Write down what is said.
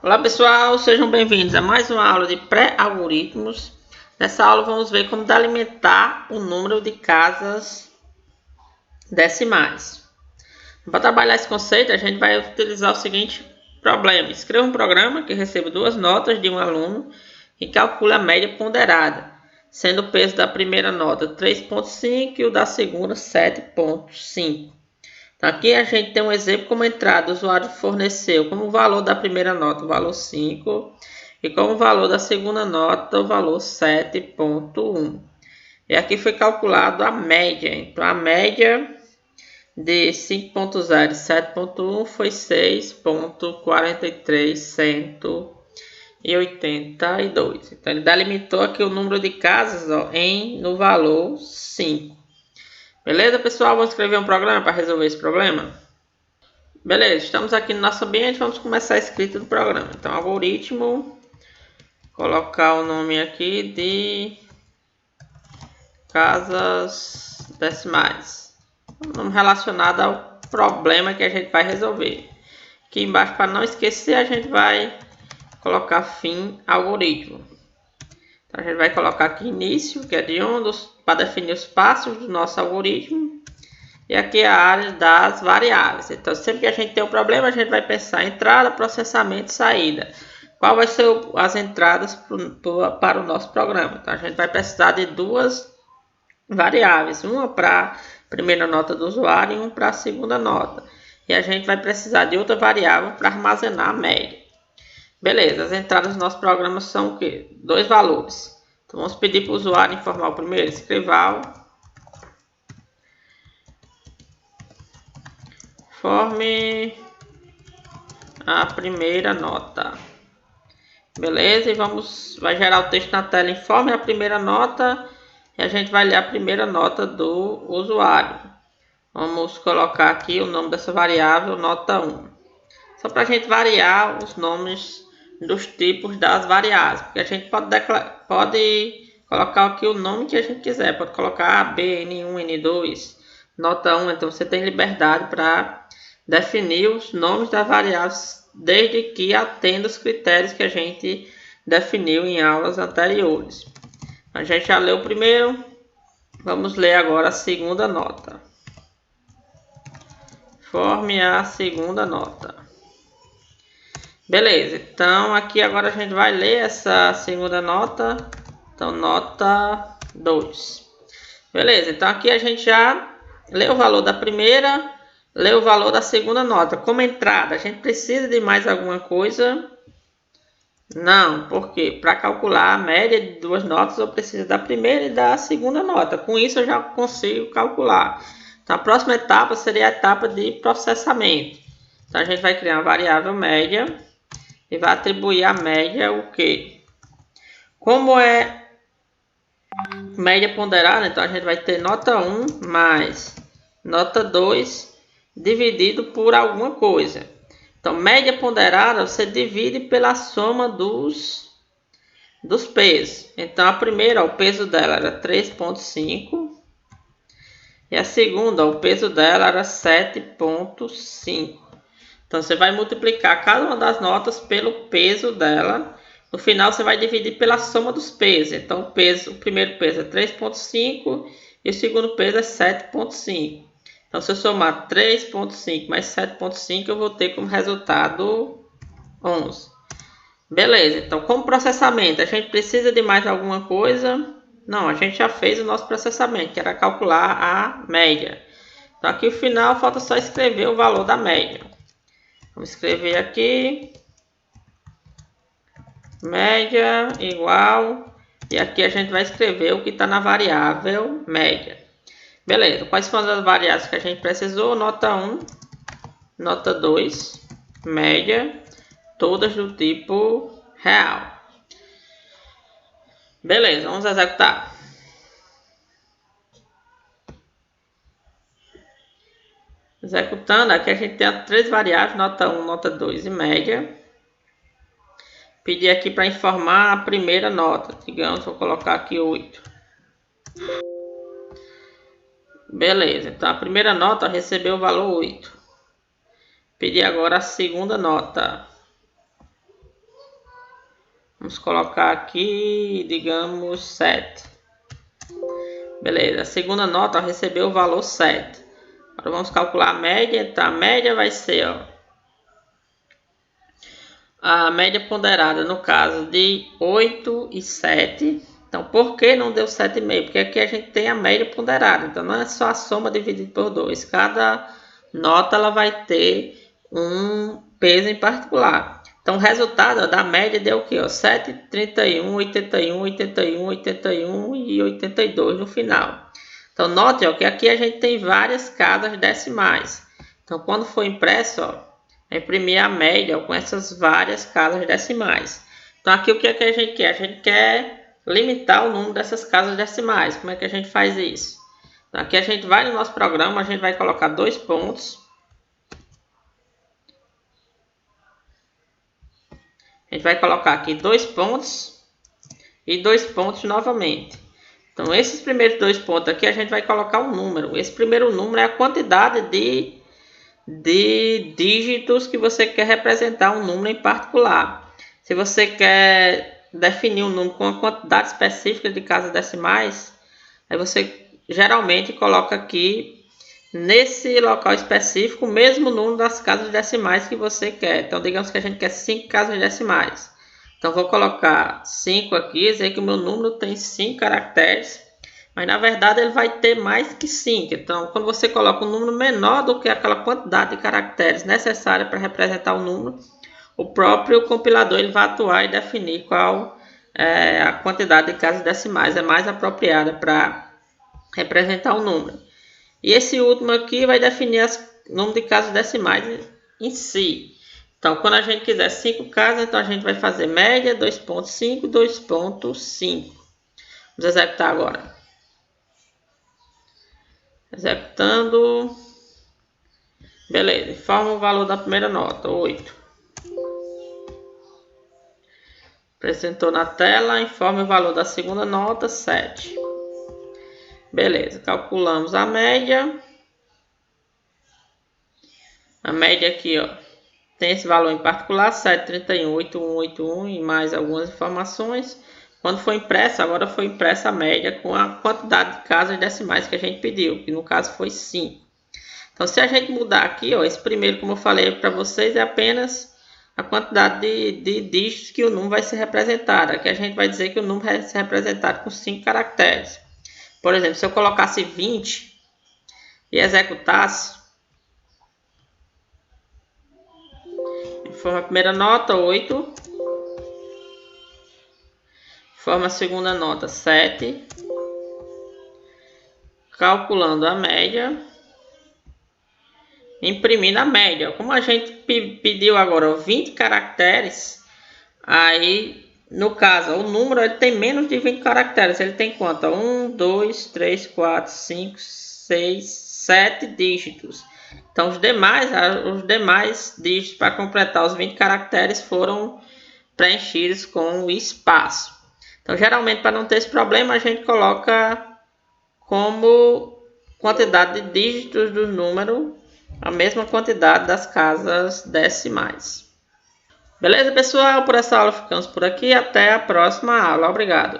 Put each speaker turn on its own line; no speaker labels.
Olá pessoal, sejam bem-vindos a mais uma aula de pré-algoritmos. Nessa aula vamos ver como delimitar o número de casas decimais. Para trabalhar esse conceito, a gente vai utilizar o seguinte problema. Escreva um programa que receba duas notas de um aluno e calcule a média ponderada, sendo o peso da primeira nota 3,5 e o da segunda 7,5. Então, aqui a gente tem um exemplo como entrada. O usuário forneceu como valor da primeira nota o valor 5 e como valor da segunda nota o valor 7,1. E aqui foi calculado a média. Então, a média de 5,0 e 7,1 foi 6,4382. Então, ele delimitou aqui o número de casas no valor 5. Beleza, pessoal? Vamos escrever um programa para resolver esse problema? Beleza, estamos aqui no nosso ambiente, vamos começar a escrita do programa. Então, algoritmo, colocar o nome aqui de casas decimais. Um nome relacionado ao problema que a gente vai resolver. Aqui embaixo, para não esquecer, a gente vai colocar fim algoritmo. Então, a gente vai colocar aqui início, que é de onde, para definir os passos do nosso algoritmo. E aqui é a área das variáveis. Então, sempre que a gente tem um problema, a gente vai pensar em entrada, processamento e saída. Qual vai ser as entradas para o nosso programa? Então, a gente vai precisar de duas variáveis. Uma para a primeira nota do usuário e uma para a segunda nota. E a gente vai precisar de outra variável para armazenar a média. Beleza, as entradas do nosso programa são o quê? Dois valores. Então, vamos pedir para o usuário informar o primeiro. Escreval forme a primeira nota. Beleza, e vai gerar o texto na tela. Informe a primeira nota e a gente vai ler a primeira nota do usuário. Vamos colocar aqui o nome dessa variável, nota 1. Só para a gente variar os nomes dos tipos das variáveis, porque a gente pode colocar aqui o nome que a gente quiser. Pode colocar A, B, N1, N2, nota 1. Então você tem liberdade para definir os nomes das variáveis, desde que atenda os critérios que a gente definiu em aulas anteriores. A gente já leu o primeiro, vamos ler agora a segunda nota. Forme a segunda nota. Beleza, então aqui agora a gente vai ler essa segunda nota. Então, nota 2. Beleza, então aqui a gente já leu o valor da primeira, leu o valor da segunda nota. Como entrada, a gente precisa de mais alguma coisa? Não, porque para calcular a média de duas notas eu preciso da primeira e da segunda nota. Com isso eu já consigo calcular. Então, a próxima etapa seria a etapa de processamento. Então, a gente vai criar uma variável média e vai atribuir a média o quê? Como é média ponderada, então a gente vai ter nota 1 mais nota 2 dividido por alguma coisa. Então, média ponderada você divide pela soma dos pesos. Então, a primeira, o peso dela era 3,5 e a segunda, o peso dela era 7,5. Então, você vai multiplicar cada uma das notas pelo peso dela. No final, você vai dividir pela soma dos pesos. Então, o primeiro peso é 3,5 e o segundo peso é 7,5. Então, se eu somar 3,5 mais 7,5, eu vou ter como resultado 11. Beleza, então, como processamento, a gente precisa de mais alguma coisa? Não, a gente já fez o nosso processamento, que era calcular a média. Então, aqui no final, falta só escrever o valor da média. Vamos escrever aqui, média igual, e aqui a gente vai escrever o que está na variável média. Beleza, quais foram as variáveis que a gente precisou? Nota 1, nota 2, média, todas do tipo real. Beleza, vamos executar. Executando, aqui a gente tem três variáveis, nota 1, nota 2 e média. Pedir aqui para informar a primeira nota. Digamos, vou colocar aqui 8. Beleza, então a primeira nota recebeu o valor 8. Pedir agora a segunda nota. Vamos colocar aqui, digamos, 7. Beleza, a segunda nota recebeu o valor 7. Agora vamos calcular a média. Então a média vai ser, ó, a média ponderada no caso de 8 e 7. Então por que não deu 7,5? Porque aqui a gente tem a média ponderada. Então não é só a soma dividida por 2. Cada nota ela vai ter um peso em particular. Então o resultado, ó, da média deu o que? 7, 31, 81, 81, 81 e 82 no final. Então note, ó, que aqui a gente tem várias casas decimais. Então quando for impresso, ó, imprimir a média, ó, com essas várias casas decimais. Então aqui o que é que a gente quer? A gente quer limitar o número dessas casas decimais. Como é que a gente faz isso? Então, aqui a gente vai no nosso programa, a gente vai colocar 2 pontos. A gente vai colocar aqui 2 pontos e 2 pontos novamente. Então, esses primeiros 2 pontos aqui, a gente vai colocar um número. Esse primeiro número é a quantidade de dígitos que você quer representar um número em particular. Se você quer definir um número com uma quantidade específica de casas decimais, aí você geralmente coloca aqui nesse local específico o mesmo número das casas decimais que você quer. Então, digamos que a gente quer 5 casas decimais. Então, vou colocar 5 aqui, dizer que o meu número tem 5 caracteres, mas na verdade ele vai ter mais que 5. Então, quando você coloca um número menor do que aquela quantidade de caracteres necessária para representar o número, o próprio compilador ele vai atuar e definir qual é a quantidade de casas decimais é mais apropriada para representar o número. E esse último aqui vai definir o número de casas decimais em si. Então, quando a gente quiser 5 casas, então a gente vai fazer média 2.5, 2.5. Vamos executar agora. Executando. Beleza, informa o valor da primeira nota, 8. Apresentou na tela, informe o valor da segunda nota, 7. Beleza, calculamos a média. A média aqui, ó, tem esse valor em particular, 731, 8181 e mais algumas informações. Quando for impressa, agora foi impressa a média com a quantidade de casas decimais que a gente pediu, que no caso foi 5. Então, se a gente mudar aqui, ó, esse primeiro, como eu falei para vocês, é apenas a quantidade de dígitos que o número vai ser representado. Aqui a gente vai dizer que o número vai ser representado com 5 caracteres. Por exemplo, se eu colocasse 20 e executasse, forma a primeira nota, 8. Forma a segunda nota, 7. Calculando a média. Imprimindo a média. Como a gente pediu agora 20 caracteres, aí no caso o número ele tem menos de 20 caracteres. Ele tem quanto? 1, 2, 3, 4, 5, 6, 7 dígitos. Então os demais dígitos para completar os 20 caracteres foram preenchidos com o espaço. Então geralmente para não ter esse problema a gente coloca como quantidade de dígitos do número a mesma quantidade das casas decimais. Beleza, pessoal? Por essa aula ficamos por aqui. Até a próxima aula. Obrigado.